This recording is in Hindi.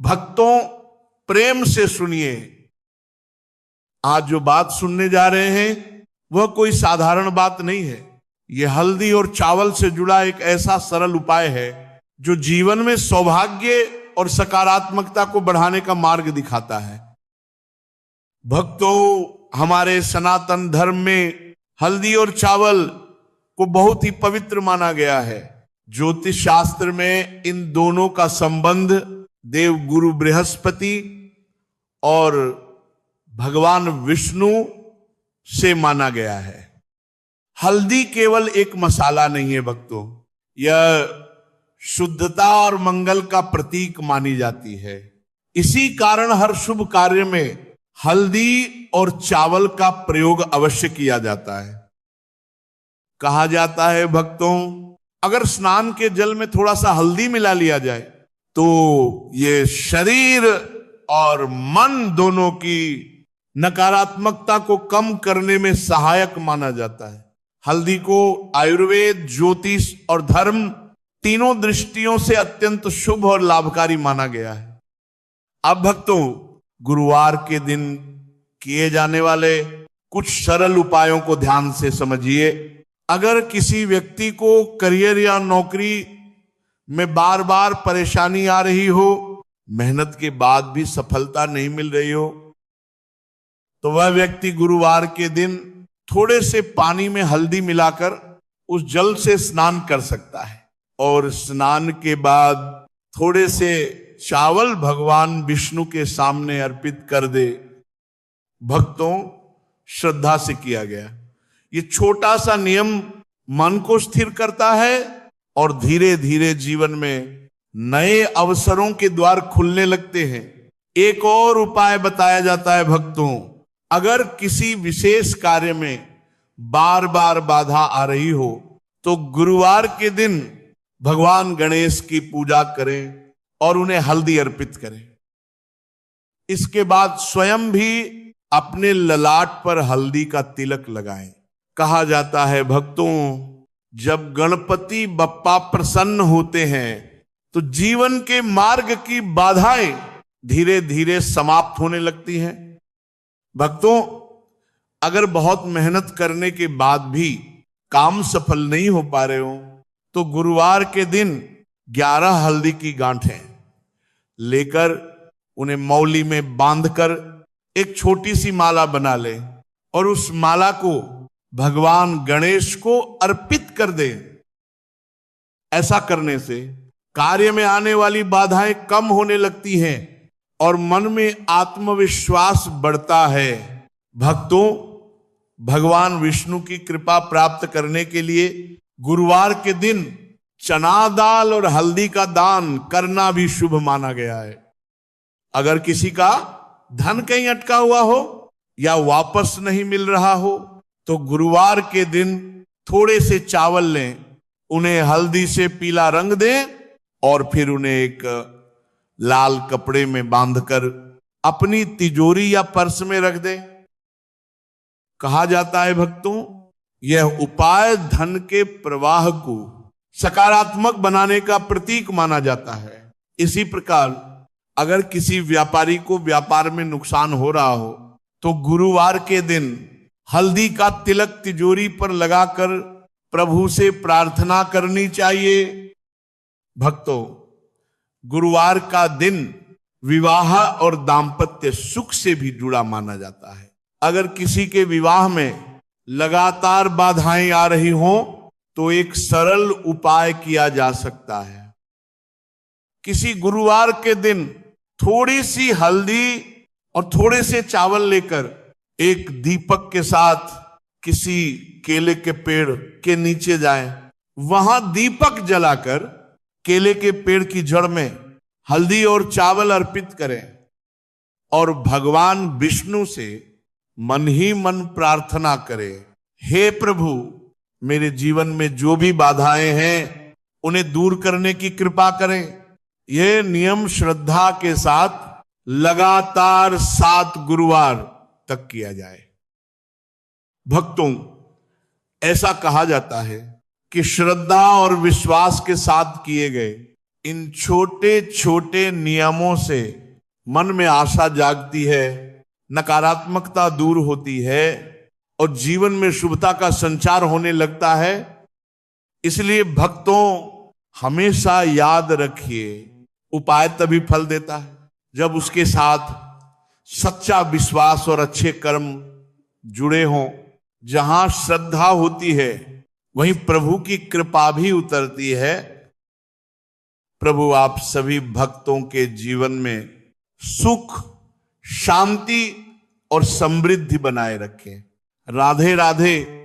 भक्तों, प्रेम से सुनिए। आज जो बात सुनने जा रहे हैं वह कोई साधारण बात नहीं है। यह हल्दी और चावल से जुड़ा एक ऐसा सरल उपाय है जो जीवन में सौभाग्य और सकारात्मकता को बढ़ाने का मार्ग दिखाता है। भक्तों, हमारे सनातन धर्म में हल्दी और चावल को बहुत ही पवित्र माना गया है। ज्योतिष शास्त्र में इन दोनों का संबंध देव गुरु बृहस्पति और भगवान विष्णु से माना गया है। हल्दी केवल एक मसाला नहीं है भक्तों, यह शुद्धता और मंगल का प्रतीक मानी जाती है। इसी कारण हर शुभ कार्य में हल्दी और चावल का प्रयोग अवश्य किया जाता है। कहा जाता है भक्तों, अगर स्नान के जल में थोड़ा सा हल्दी मिला लिया जाए तो ये शरीर और मन दोनों की नकारात्मकता को कम करने में सहायक माना जाता है। हल्दी को आयुर्वेद, ज्योतिष और धर्म तीनों दृष्टियों से अत्यंत शुभ और लाभकारी माना गया है। अब भक्तों, गुरुवार के दिन किए जाने वाले कुछ सरल उपायों को ध्यान से समझिए। अगर किसी व्यक्ति को करियर या नौकरी में बार बार परेशानी आ रही हो, मेहनत के बाद भी सफलता नहीं मिल रही हो, तो वह व्यक्ति गुरुवार के दिन थोड़े से पानी में हल्दी मिलाकर उस जल से स्नान कर सकता है और स्नान के बाद थोड़े से चावल भगवान विष्णु के सामने अर्पित कर दे। भक्तों, श्रद्धा से किया गया ये छोटा सा नियम मन को स्थिर करता है और धीरे धीरे जीवन में नए अवसरों के द्वार खुलने लगते हैं। एक और उपाय बताया जाता है भक्तों, अगर किसी विशेष कार्य में बार बार बाधा आ रही हो तो गुरुवार के दिन भगवान गणेश की पूजा करें और उन्हें हल्दी अर्पित करें। इसके बाद स्वयं भी अपने ललाट पर हल्दी का तिलक लगाएं। कहा जाता है भक्तों, जब गणपति बप्पा प्रसन्न होते हैं तो जीवन के मार्ग की बाधाएं धीरे धीरे समाप्त होने लगती हैं। भक्तों, अगर बहुत मेहनत करने के बाद भी काम सफल नहीं हो पा रहे हो तो गुरुवार के दिन 11 हल्दी की गांठें लेकर उन्हें मौली में बांधकर एक छोटी सी माला बना ले और उस माला को भगवान गणेश को अर्पित कर दे। ऐसा करने से कार्य में आने वाली बाधाएं कम होने लगती हैं और मन में आत्मविश्वास बढ़ता है। भक्तों, भगवान विष्णु की कृपा प्राप्त करने के लिए गुरुवार के दिन चना दाल और हल्दी का दान करना भी शुभ माना गया है। अगर किसी का धन कहीं अटका हुआ हो या वापस नहीं मिल रहा हो तो गुरुवार के दिन थोड़े से चावल लें, उन्हें हल्दी से पीला रंग दें और फिर उन्हें एक लाल कपड़े में बांधकर अपनी तिजोरी या पर्स में रख दें। कहा जाता है भक्तों, यह उपाय धन के प्रवाह को सकारात्मक बनाने का प्रतीक माना जाता है। इसी प्रकार अगर किसी व्यापारी को व्यापार में नुकसान हो रहा हो तो गुरुवार के दिन हल्दी का तिलक तिजोरी पर लगाकर प्रभु से प्रार्थना करनी चाहिए। भक्तों, गुरुवार का दिन विवाह और दाम्पत्य सुख से भी जुड़ा माना जाता है। अगर किसी के विवाह में लगातार बाधाएं आ रही हों तो एक सरल उपाय किया जा सकता है। किसी गुरुवार के दिन थोड़ी सी हल्दी और थोड़े से चावल लेकर एक दीपक के साथ किसी केले के पेड़ के नीचे जाएं, वहां दीपक जलाकर केले के पेड़ की जड़ में हल्दी और चावल अर्पित करें और भगवान विष्णु से मन ही मन प्रार्थना करें, हे प्रभु, मेरे जीवन में जो भी बाधाएं हैं उन्हें दूर करने की कृपा करें। यह नियम श्रद्धा के साथ लगातार 7 गुरुवार तक किया जाए। भक्तों, ऐसा कहा जाता है कि श्रद्धा और विश्वास के साथ किए गए इन छोटे छोटे नियमों से मन में आशा जागती है, नकारात्मकता दूर होती है और जीवन में शुभता का संचार होने लगता है। इसलिए भक्तों हमेशा याद रखिए, उपाय तभी फल देता है जब उसके साथ सच्चा विश्वास और अच्छे कर्म जुड़े हों। जहां श्रद्धा होती है वहीं प्रभु की कृपा भी उतरती है। प्रभु आप सभी भक्तों के जीवन में सुख, शांति और समृद्धि बनाए रखें। राधे राधे।